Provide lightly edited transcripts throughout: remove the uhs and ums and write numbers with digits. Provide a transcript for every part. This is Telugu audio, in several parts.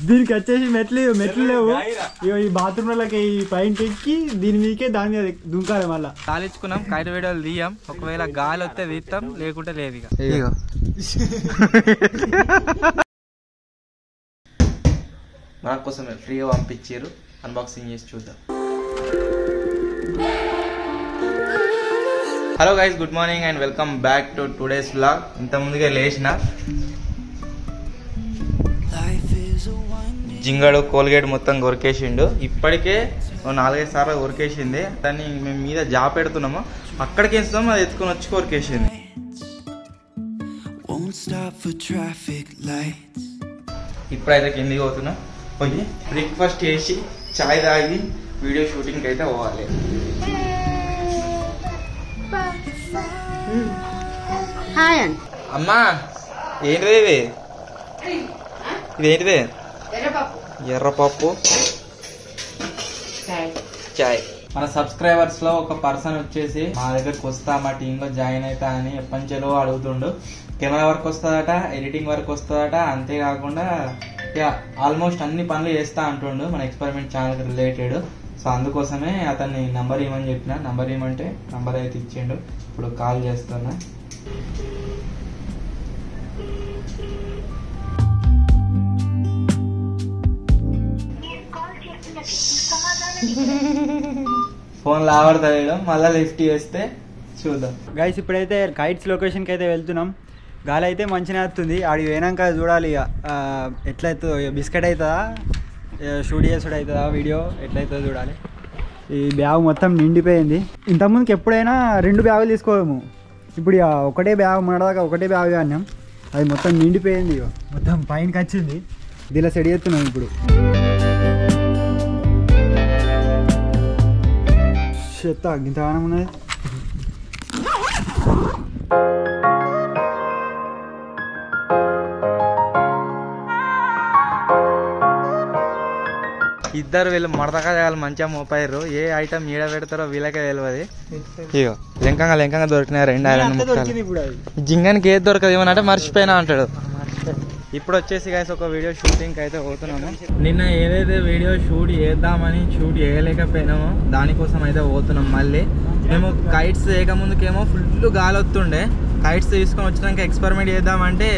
దీనికి వచ్చేసి మెట్లు లేవు. ఈ బాత్రూమ్లకి ఈ పైన ఎక్కి దీని మీకే దాని మీద దుంకాలి. మళ్ళా కాలించుకున్నాం. కైట్ వీడియోలు తీయం. ఒకవేళ గాలి వస్తే తీస్తాం, లేకుంటే లేదు. ఇక మన కోసమే ఫ్రీగా పంపించారు. అన్బాక్సింగ్ చేసి చూద్దాం. Hello guys, good morning and welcome back to today's vlog. ఇంత ముందుగా లేచిన జింగడు కోల్గేట్ మొత్తం కొరికేసిండు. ఇప్పటికే 4-5 సార్లు కొరికేసింది. దాన్ని మేము మీద జాబ్ పెడుతున్నాము, అక్కడికి వేస్తాము, అది ఎత్తుకొని వచ్చి కొరికేసింది. ఇప్పుడైతే కిందికి పోతున్నాం. పోయి బ్రేక్ఫాస్ట్ చేసి చాయ్ తాగి వీడియో షూటింగ్కి అయితే పోవాలి. అమ్మా ఏంటిది ఇది? ఇదేంటిది? ఎర్రపప్పు చాయ్. మన సబ్స్క్రైబర్స్ లో ఒక పర్సన్ వచ్చేసి మా దగ్గరకు వస్తా, మా టీమ్ లో జాయిన్ అవుతా అని ఎప్పటిలో అడుగుతుండు. కెమెరా వర్క్ వస్తుందట, ఎడిటింగ్ వర్క్ వస్తుందట, అంతేకాకుండా ఆల్మోస్ట్ అన్ని పనులు చేస్తా అంటుండు మన ఎక్స్పెరిమెంట్ ఛానల్ రిలేటెడ్. సో అందుకోసమే అతన్ని నంబర్ ఇవ్వమని చెప్పిన. నంబర్ ఇవ్వమంటే నంబర్ అయితే ఇచ్చిండు. ఇప్పుడు కాల్ చేస్తున్నా. ఫోన్ లావడతాడు, మళ్ళీ లిఫ్ట్ చేస్తే చూద్దాం. గైస్ ఇప్పుడైతే కైట్స్ లొకేషన్కి అయితే వెళ్తున్నాం. గాలి అయితే మంచిగా వస్తుంది. ఆడికి పోయినాక చూడాలి ఇక ఎట్లయితుందో. బిస్కెట్ అవుతుందా, షూట్ చేసుడు అవుతుందా, వీడియో ఎట్లయితుందో చూడాలి. ఈ బ్యాగ్ మొత్తం నిండిపోయింది. ఇంతకుముందుకి ఎప్పుడైనా 2 బ్యాగులు తీసుకోము. ఇప్పుడు ఇక ఒకటే బ్యాగ్, మనదాకా ఒకటే బ్యాగ్ అన్నాం. అది మొత్తం నిండిపోయింది. ఇక మొత్తం పైనకి వచ్చింది. దీనిలో సెట్ చేస్తున్నాం ఇప్పుడు. చెత్త ఇంతగానం ఉన్నది. ఇద్దరు వీళ్ళు మడతకాయలు మంచిగా మోపారు. ఏ ఐటమ్ ఈడ పెడతారో వీళ్ళకే తెలియదు. ఇగో లెంకంగా దొరికినాయి 2 ఐరన్ ముక్కలు. జింగానికి ఏది దొరకదు, ఏమనంటే మర్చిపోయినా అంటాడు. ఇప్పుడు వచ్చేసి గైస్ ఒక వీడియో షూటింగ్ అయితే పోతున్నాము. నిన్న ఏదైతే వీడియో షూట్ చేద్దామని షూట్ చేయలేకపోయినామో దానికోసం అయితే పోతున్నాం. మళ్ళీ మేము కైట్స్ చేయకముందుకేమో ఫుల్ గాలి వస్తుండే. కైట్స్ తీసుకొని వచ్చినాక ఎక్స్పెరిమెంట్ చేద్దామంటే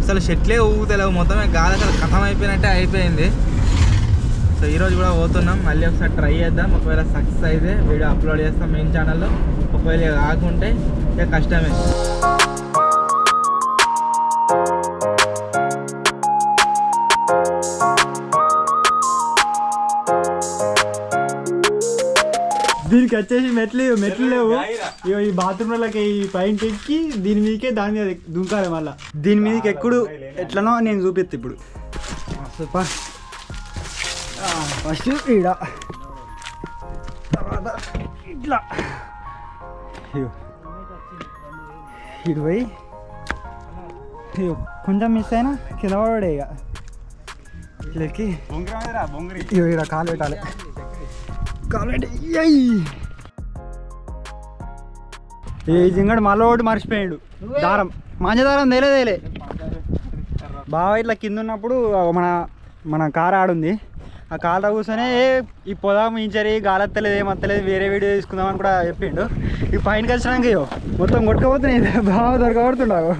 అసలు షెట్లే ఊగుతలేవు. మొత్తమే గాలి అసలు కథం అయిపోయినట్టే అయిపోయింది. సో ఈరోజు కూడా పోతున్నాం. మళ్ళీ ఒకసారి ట్రై చేద్దాం. ఒకవేళ సక్సెస్ అయితే వీడియో అప్లోడ్ చేస్తాం మెయిన్ ఛానల్లో. ఒకవేళ కాకుంటే ఇక కష్టమే. దీనికి వచ్చేసి మెట్లు లేవు. ఈ బాత్రూమ్లకి ఈ పైన ఎక్కి దీని మీదకే దాని మీద దుంకాలి. మళ్ళా దీని మీదకి ఎక్కుడు ఎట్లనో నేను చూపిస్తా ఇప్పుడు. ఫస్ట్ ఈడ, తర్వాత ఇట్లా ఇటు పోయి కొంచెం మిస్ అయినా కింద పడే. ఇక ఇట్లకి ఈడ కాలు పెట్టాలి. ఈ జింగడు మళ్ళీ ఒకటి మర్చిపోయాడు. దారం, మంచి దారం తేలే. బాగా ఇట్లా కింద ఉన్నప్పుడు మన కారు ఆడుంది. ఆ కాళ్ళ కూర్చొని ఈ పొలం ఇంచరి గాలత్తలేదు, ఏమత్తలేదు, వేరే వీడియో తీసుకుందామని కూడా చెప్పిండు. ఈ పైనకి వచ్చినాక మొత్తం కొట్టుకపోతున్నాయి. బాగా దొరకబడుతున్నావు.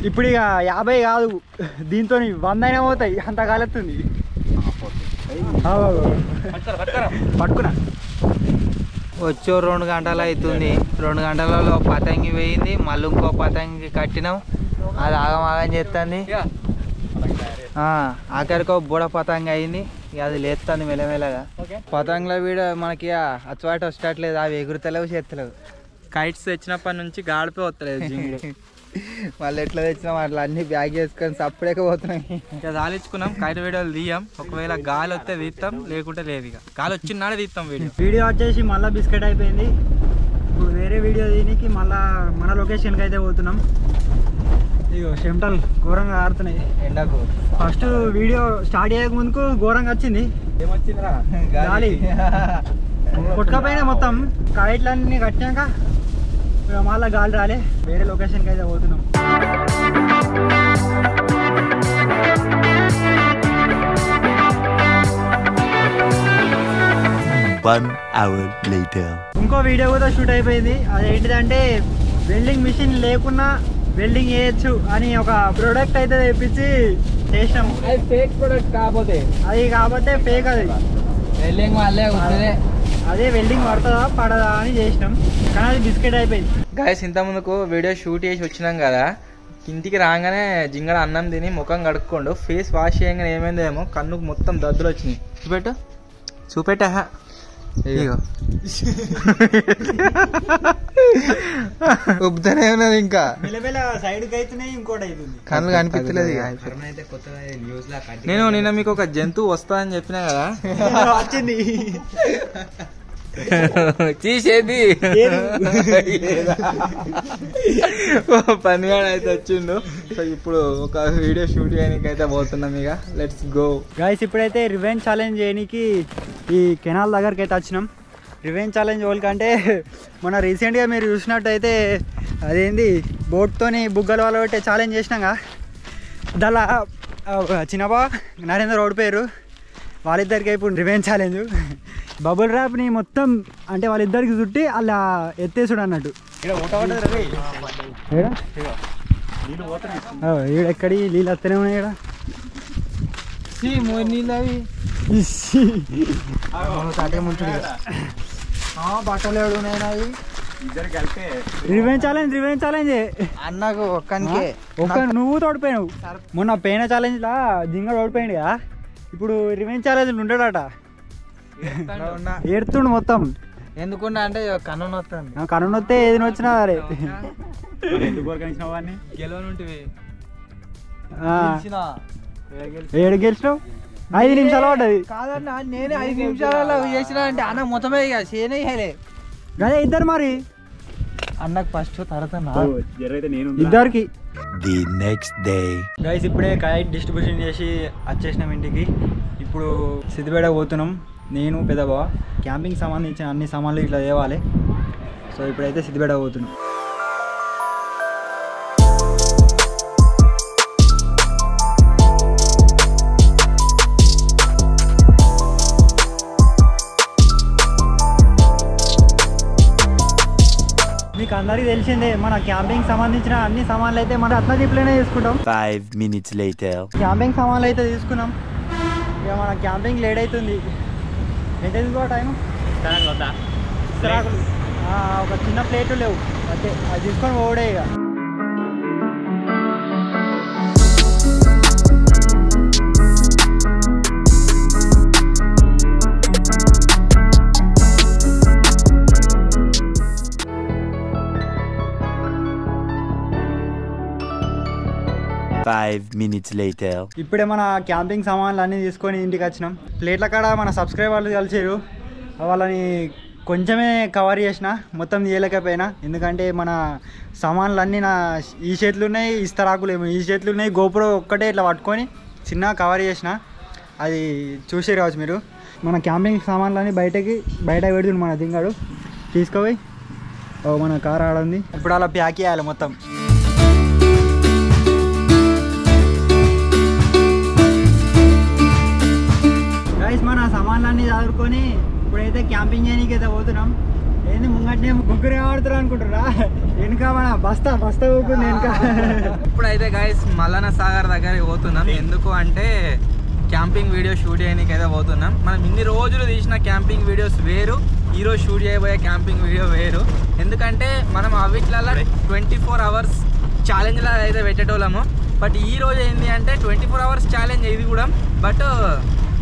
ఇప్పుడు ఇక 50 కాదు, దీంతో 100 అయినా పోతాయి. అంత గాలెత్తుంది. పట్టుకున్నా. వచ్చో 2 గంటలు అవుతుంది. 2 గంటలలో పతంగి పోయింది. మళ్ళీ ఇంకో పతంగి కట్టినాం. అది ఆగం చేస్తుంది. ఆఖరికో బుడ పతంగి అయింది. ఇక అది లేస్తుంది మెల్లమెల్లగా. పతంగుల వీడ మనకి అచ్చవాటి వచ్చేటట్లేదు. అవి ఎగురుతలేవు, చేస్తలేవు. కైట్స్ తెచ్చినప్పటి నుంచి గాడిపే వస్తలేదు జింగుడు. మళ్ళీ ఎట్లా తెచ్చినాం అట్లా అన్ని బ్యాగ్ చేసుకొని సప్పుడేకపోతున్నాయి. ఇక దాలించుకున్నాం. కైట్ వీడియోలు తీయం. ఒకవేళ గాలి వస్తే తీస్తాం, లేకుంటే లేదు. ఇక గాలి వచ్చినాడే తీస్తాం. వీడియో వచ్చేసి మళ్ళీ బిస్కెట్ అయిపోయింది. ఇప్పుడు వేరే వీడియో దీనికి మళ్ళీ మన లొకేషన్కి అయితే పోతున్నాం. ఇగో చెమటలు ఘోరంగా ఆడుతున్నాయి ఎండకు. ఫస్ట్ వీడియో స్టార్ట్ చేయక ముందుకు ఘోరంగా వచ్చింది. ఏమొచ్చిందిరా? గాలి కొట్టుకపోయినా మొత్తం. కైట్లన్నీ కట్టినాక మళ్ళీ గాలి రాలే. వేరే లొకేషన్కి అయితే పోతున్నాం. 1 hour later. ఇంకో వీడియో కూడా షూట్ అయిపోయింది. అదేంటిదంటే వెల్డింగ్ మిషన్ లేకున్నా వెల్డింగ్ చేయొచ్చు అని ఒక ప్రోడక్ట్ అయితే తెప్పించి చేసినాము. అది ఫేక్ ప్రొడక్ట్ కాకపోతే ఫేక్ అది వెల్డింగ్ వాళ్ళే వస్తుంది. అదే వెల్డింగ్ పడుతుందా పడదా అని చేసినాం, కానీ అది బిస్కెట్ అయిపోయింది. గాయస్ ఇంత ముందుకు వీడియో షూట్ చేసి వచ్చినాం కదా, ఇంటికి రాగానే జింగడ అన్నం తిని ముఖం కడుక్కోండు, ఫేస్ వాష్ చేయగానే ఏమైందేమో కన్నుకు మొత్తం దద్దులు వచ్చినాయి. చూపెట్టా ఇగో ఉబ్బుతూనే ఉన్నది, ఇంకా సైడ్ అవుతున్నాయి, ఇంకోటి అవుతుంది, కళ్ళు కనిపించలేదు. నేను నిన్న మీకు ఒక జంతువు వస్తుందని చెప్పినా కదా, వచ్చింది తీసేది పనిగాడు అయితే వచ్చిండు. సో ఇప్పుడు ఒక వీడియో షూట్ చేయడానికి అయితే పోతున్నాం. ఇక లెట్స్ గో గైస్. ఇప్పుడైతే రివెంజ్ ఛాలెంజ్ చేయడానికి ఈ కెనాల్ దగ్గరికి అయితే వచ్చినాం. రివెంజ్ ఛాలెంజ్ వాళ్ళకంటే మన రీసెంట్గా మీరు చూసినట్టయితే అదేంది బోట్తోని బుగ్గల వాళ్ళ పెట్టే ఛాలెంజ్ చేసినాగా, దానిలో చిన్నబా నరేంద్ర ఓడిపోయారు. వాళ్ళిద్దరికి ఇప్పుడు రివెంజ్ ఛాలెంజ్. బబుల్ ర్యాప్ని మొత్తం అంటే వాళ్ళిద్దరికి చుట్టి అలా ఎత్తేసుడు అన్నట్టు. ఎక్కడి నీళ్ళు వస్తూనే ఉన్నాయి ఇక్కడ. బట్టలు రివెంజ్ ఛాలెంజ్ అన్నకు ఒక్కనికే నువ్వు తోడిపోయావు. మొన్న పోయిన ఛాలెంజ్ లా జింగ ఓడిపోయింది కదా, ఇప్పుడు రివెంజ్ ఛాలెంజ్ ఉంటాడట. ఏడుతుండు మొత్తం. ఎందుకుంటా అంటే కన్ను వస్తుంది, కన్ను వస్తే ఏది వచ్చినా అరే ఏడు గెలిచినావు. 5 నిమిషాలు పడ్డది కాదన్నా, నేనే 5 నిమిషాలలో చేసినా అంటే అన్న మొత్తమే చేయలే అదే ఇద్దరు మరి అన్నకు ఫస్ట్ తర్వాత ఇద్దరికి. The next day. గైస్ ఇప్పుడే కైట్ డిస్ట్రిబ్యూషన్ చేసి వచ్చేసినాం ఇంటికి. ఇప్పుడు సిద్దిపేట పోతున్నాం. నేను పెద్దబావ క్యాంపింగ్ సంబంధించిన అన్ని సామాన్లు ఇట్లా తేవాలి. సో ఇప్పుడైతే సిద్దిపేట పోతున్నాం. మీకు అందరికీ తెలిసిందే మన క్యాంపింగ్ సంబంధించిన అన్ని సామాన్లు అయితే మన రత్నదీప్లోనే తీసుకుంటాం. 5 minutes later. క్యాంపింగ్ సామాన్లు అయితే తీసుకున్నాం. ఇక మన క్యాంపింగ్ లేట్ అవుతుంది. ఎంత తీసుకో టైం? ఒక చిన్న ప్లేట్లు లేవు అంతే, అది తీసుకొని పోవడే ఇక. Five minutes later. ఇప్పుడే మన క్యాంపింగ్ సామాన్లు అన్నీ తీసుకొని ఇంటికి వచ్చినాం. ప్లేట్ల కాడ మన సబ్స్క్రైబర్లు కలిసారు, వాళ్ళని కొంచెమే కవర్ చేసిన, మొత్తం తీయలేకపోయినా. ఎందుకంటే మన సామాన్లు అన్నీ నా ఈ చేతులు ఉన్నాయి, ఇస్తరాకులు ఏమో ఈ చేతులు ఉన్నాయి, గోపురం ఒక్కటే ఇట్లా పట్టుకొని చిన్న కవర్ చేసిన. అది చూసే రావచ్చు మీరు. మన క్యాంపింగ్ సామాన్లు అన్నీ బయట పెడుతుంది మన దింగాడు. తీసుకుపోయి మన కార్ ఆడుంది, ఇప్పుడు అలా ప్యాక్ చేయాలి మొత్తం. మన సామాన్లన్నీ చదువుకొని ఇప్పుడైతే క్యాంపింగ్ చేయడానికి అయితే పోతున్నాం. ఏంది ముంగట్నే ముగ్గురు ఆడుతారు అనుకుంటారా? వెనుక మన బస్తా ఊపుకుంది వెనుక. ఇప్పుడైతే గైస్ మల్లన్న సాగర్ దగ్గరికి పోతున్నాం. ఎందుకు అంటే క్యాంపింగ్ వీడియో షూట్ చేయడానికి అయితే పోతున్నాం. మనం ఇన్ని రోజులు తీసిన క్యాంపింగ్ వీడియోస్ వేరు, ఈరోజు షూట్ చేయబోయే క్యాంపింగ్ వీడియో వేరు. ఎందుకంటే మనం అవిట్లలో 24 hours ఛాలెంజ్లా అయితే పెట్టేటోళ్ళము. బట్ ఈ రోజు ఏంటి అంటే 24 hours ఛాలెంజ్ ఇది కూడా, బట్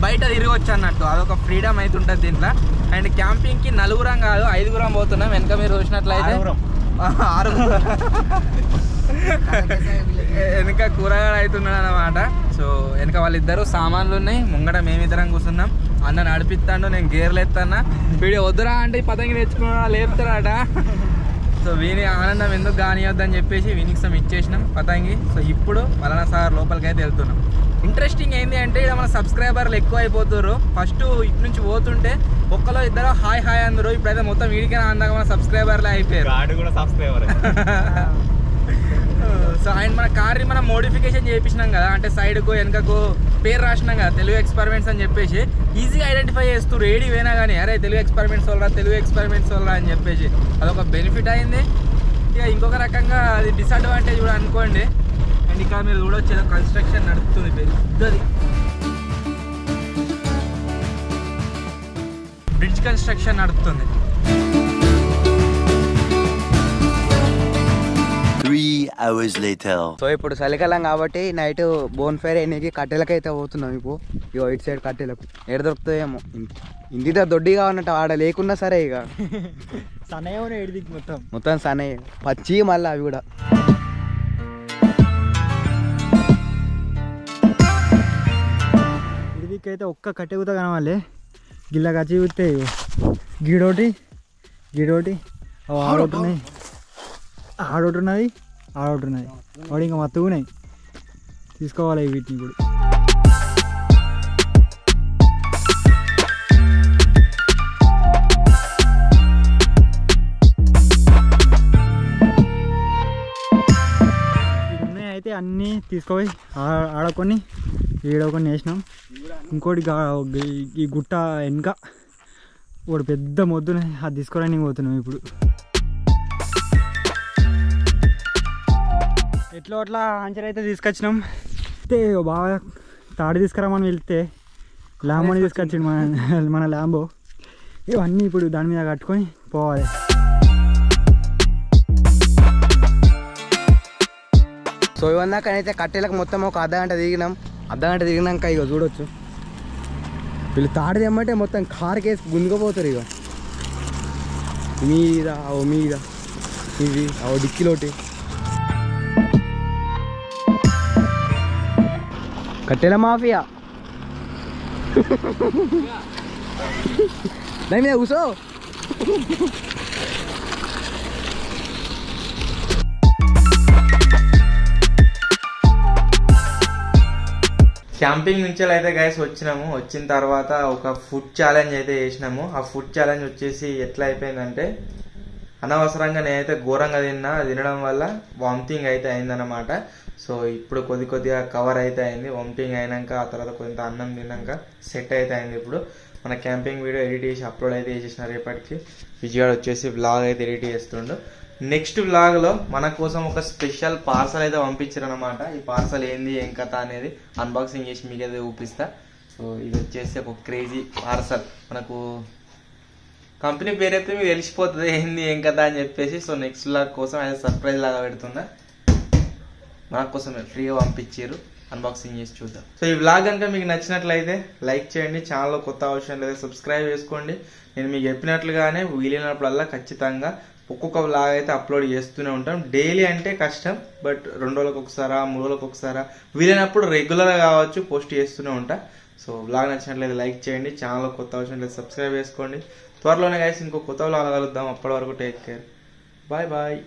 బయట తిరగవచ్చు అన్నట్టు, అదొక ఫ్రీడమ్ అయితే ఉంటుంది దీంట్లో. అండ్ క్యాంపింగ్కి 4 కాదు 5 పోతున్నాం. వెనక మీరు చూసినట్లయితే 6 వెనక కూరగాయలు అవుతున్నాడు అనమాట. సో వెనక వాళ్ళిద్దరు సామాన్లు ఉన్నాయి, ముంగట మేమిద్దరం కూర్చున్నాం. అన్న నడిపిస్తాడు, నేను గేర్లు ఎత్తానా, వీడియో వద్దురా అంటే పతంగి తెచ్చుకున్నా లేపుతారట. సో వీని ఆనందం ఎందుకు కానియొద్దని చెప్పేసి వీనికి సమ్ ఇచ్చేసినాం పతంగి. సో ఇప్పుడు మల్లన్న సాగర్ లోపలికి అయితే వెళ్తున్నాం. ఇంట్రెస్టింగ్ ఏంటి అంటే ఇక్కడ మన సబ్స్క్రైబర్లు ఎక్కువ అయిపోతున్నారు. ఫస్ట్ ఇటు నుంచి పోతుంటే ఒక్కలో ఇద్దరు హాయ్ హాయ్ అందరు, ఇప్పుడైతే మొత్తం వీడికైనా అందాక మన సబ్స్క్రైబర్లే అయిపోయారు. సో సో అండ్ మన కార్ని మనం మోడిఫికేషన్ చేయించినాం కదా, అంటే సైడ్కు వెనకకు పేరు రాసినాం కదా తెలుగు ఎక్స్పెరిమెంట్స్ అని చెప్పేసి. ఈజీగా ఐడెంటిఫై చేస్తారు ఏడి పోయినా కానీ, అరే తెలుగు ఎక్స్పెరిమెంట్స్ వాళ్ళరా అని చెప్పేసి. అదొక బెనిఫిట్ అయింది. ఇక ఇంకొక రకంగా అది డిసడ్వాంటేజ్ కూడా అనుకోండి. అండ్ ఇక్కడ మీరు చూడొచ్చు ఏదో కన్స్ట్రక్షన్ నడుస్తుంది పెద్దది, బ్రిడ్జ్ కన్స్ట్రక్షన్ నడుస్తుంది. 3 hours later. సో ఇప్పుడు చలికాలం కాబట్టి నైట్ బోన్ ఫైర్ అయినకి కట్టెలకైతే పోతున్నాం. ఇప్పుడు ఇగో ఇటు సైడ్ కట్టెలకు ఎడ దొరుకుతాయేమో. ఇంటితో దొడ్డిగా ఉన్నట్టు ఆడ లేకున్నా సరే ఇక సన్నయ్య ఎడిదికి మొత్తం సన్నయ్య పచ్చి మళ్ళీ అవి కూడా. ఇడిదికైతే ఒక్క కట్టె కూత కనవాలి. గిల్ల కచ్చి కూతే గీడోటి ఆడోటి ఉన్నాయి, ఆడోటి ఉన్నది వాడు ఇంకా మత్తుగున్నాయి. తీసుకోవాలి వీటిని కూడా. ఉన్నాయి అయితే అన్నీ తీసుకోపోయి ఆడకొని ఈడొకొని వేసినాం. ఇంకోటి ఈ గుట్ట వెనక ఒకటి పెద్ద మొద్దున్నాయి, అది తీసుకోవడానికి పోతున్నాం ఇప్పుడు. ఎట్లా అట్లా ఆన్సర్ అయితే తీసుకొచ్చినాం. అయితే బాగా తాడి తీసుకురామని వెళ్తే ల్యాంబోని తీసుకొచ్చిండు మన ల్యాంబో. ఇవన్నీ ఇప్పుడు దాని మీద కట్టుకొని పోవాలి. సో ఇవన్నాకనైతే కట్టెలకు మొత్తం ఒక అర్ధగంట తిరిగినాక ఇక చూడొచ్చు వీళ్ళు తాడి తెమ్మంటే మొత్తం కారుకేసి గుంజుకపోతారు. ఇక మీద ఇది డిక్కిలోటి కట్టెల మాఫియా. దాని మీద కూసో. క్యాంపింగ్ నుంచి అయితే గైస్ వచ్చిన తర్వాత ఒక ఫుడ్ ఛాలెంజ్ అయితే చేసినాము. ఆ ఫుడ్ ఛాలెంజ్ వచ్చేసి ఎట్లా అయిపోయిందంటే, అనవసరంగా నేనైతే ఘోరంగా తినడం వల్ల వామిటింగ్ అయితే అయిందన్నమాట. సో ఇప్పుడు కొద్దిగా కవర్ అయితే అయింది. వామిటింగ్ అయినాక ఆ తర్వాత కొంత అన్నం తిన్నాక సెట్ అయితే అయింది. ఇప్పుడు మన క్యాంపింగ్ వీడియో ఎడిట్ చేసి అప్లోడ్ అయితే చేసేసిన. రేపటికి విజయవాడ వచ్చేసి వ్లాగ్ అయితే ఎడిట్ చేస్తుండు. నెక్స్ట్ వ్లాగ్లో మన కోసం ఒక స్పెషల్ పార్సల్ అయితే పంపించారు అనమాట. ఈ పార్సల్ ఏంది ఏం కథ అనేది అన్బాక్సింగ్ చేసి మీకు అయితే చూపిస్తా. సో ఇది వచ్చేసి ఒక క్రేజీ పార్సల్. మనకు కంపెనీ పేరైతే మీకు తెలిసిపోతుంది ఏంది ఏం కథ అని చెప్పేసి. సో నెక్స్ట్ వ్లాగ్ కోసం అయితే సర్ప్రైజ్ లాగా పెడుతున్నా. మన కోసం ఫ్రీగా పంపించారు, అన్బాక్సింగ్ చేసి చూద్దాం. సో ఈ వ్లాగ్ కనుక మీకు నచ్చినట్లయితే లైక్ చేయండి. ఛానల్లో కొత్త అవసరం లేదా సబ్స్క్రైబ్ చేసుకోండి. నేను మీకు చెప్పినట్లుగానే వీలైనప్పుడల్లా ఖచ్చితంగా ఒక్కొక్క వ్లాగ్ అయితే అప్లోడ్ చేస్తూనే ఉంటాం. డైలీ అంటే కష్టం, బట్ 2 రోజులకు ఒకసారా 3 రోజులకు ఒకసారా వీలైనప్పుడు రెగ్యులర్గా కావచ్చు పోస్ట్ చేస్తూనే ఉంటా. సో వ్లాగ్ నచ్చినట్లయితే లైక్ చేయండి. ఛానల్లో కొత్త అవసరం లేదా సబ్స్క్రైబ్ చేసుకోండి. త్వరలోనే గైస్ ఇంకో కొత్త వ్లాగ్ కలుద్దాం. అప్పటి వరకు టేక్ కేర్, బాయ్ బాయ్.